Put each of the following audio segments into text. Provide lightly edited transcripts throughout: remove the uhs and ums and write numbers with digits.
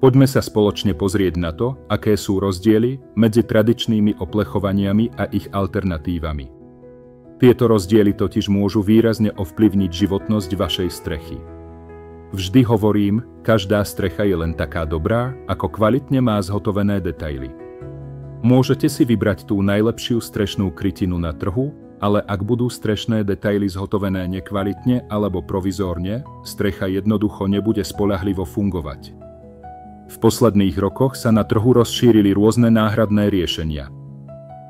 Poďme sa spoločne pozrieť na to, aké sú rozdiely medzi tradičnými oplechovaniami a ich alternatívami. Tieto rozdiely totiž môžu výrazne ovplyvniť životnosť vašej strechy. Vždy hovorím, každá strecha je len taká dobrá, ako kvalitne má zhotovené detaily. Môžete si vybrať tú najlepšiu strešnú krytinu na trhu, ale ak budú strešné detaily zhotovené nekvalitne alebo provizórne, strecha jednoducho nebude spoľahlivo fungovať. V posledných rokoch sa na trhu rozšírili rôzne náhradné riešenia.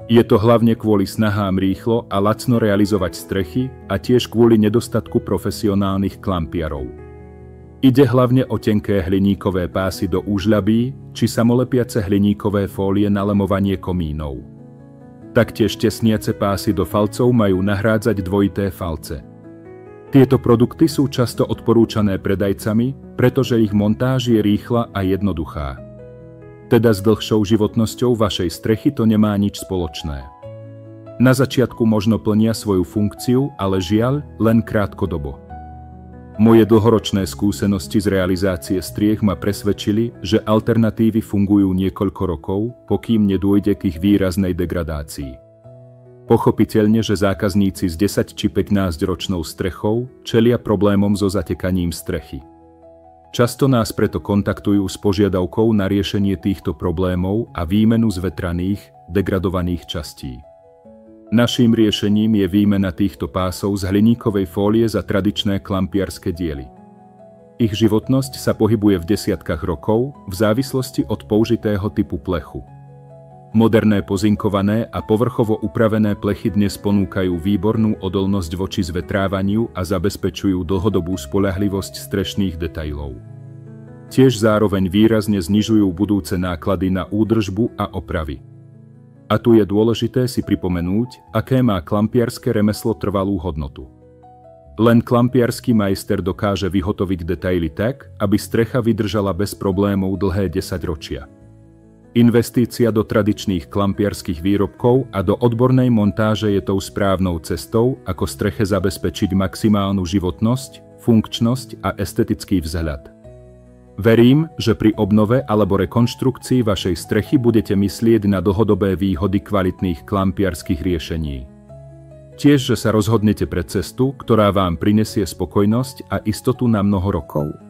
Je to hlavne kvôli snahám rýchlo a lacno realizovať strechy a tiež kvôli nedostatku profesionálnych klampiarov. Ide hlavne o tenké hliníkové pásy do úžľabí či samolepiace hliníkové fólie na lemovanie komínov. Taktiež tesniace pásy do falcov majú nahrádzať dvojité falce. Tieto produkty sú často odporúčané predajcami, pretože ich montáž je rýchla a jednoduchá. Teda s dlhšou životnosťou vašej strechy to nemá nič spoločné. Na začiatku možno plnia svoju funkciu, ale žiaľ, len krátkodobo. Moje dlhoročné skúsenosti z realizácie striech ma presvedčili, že alternatívy fungujú niekoľko rokov, pokým nedôjde k ich výraznej degradácii. Pochopiteľne, že zákazníci s 10 či 15 ročnou strechou čelia problémom so zatekaním strechy. Často nás preto kontaktujú s požiadavkou na riešenie týchto problémov a výmenu zvetraných, degradovaných častí. Naším riešením je výmena týchto pásov z hliníkovej fólie za tradičné klampiarske diely. Ich životnosť sa pohybuje v desiatkách rokov v závislosti od použitého typu plechu. Moderné pozinkované a povrchovo upravené plechy dnes ponúkajú výbornú odolnosť voči zvetrávaniu a zabezpečujú dlhodobú spoľahlivosť strešných detailov. Tiež zároveň výrazne znižujú budúce náklady na údržbu a opravy. A tu je dôležité si pripomenúť, aké má klampiarske remeslo trvalú hodnotu. Len klampiarsky majster dokáže vyhotoviť detaily tak, aby strecha vydržala bez problémov dlhé 10 ročia. Investícia do tradičných klampiarských výrobkov a do odbornej montáže je tou správnou cestou, ako streche zabezpečiť maximálnu životnosť, funkčnosť a estetický vzhľad. Verím, že pri obnove alebo rekonštrukcii vašej strechy budete myslieť na dlhodobé výhody kvalitných klampiarských riešení. Tiež, že sa rozhodnete pre cestu, ktorá vám prinesie spokojnosť a istotu na mnoho rokov.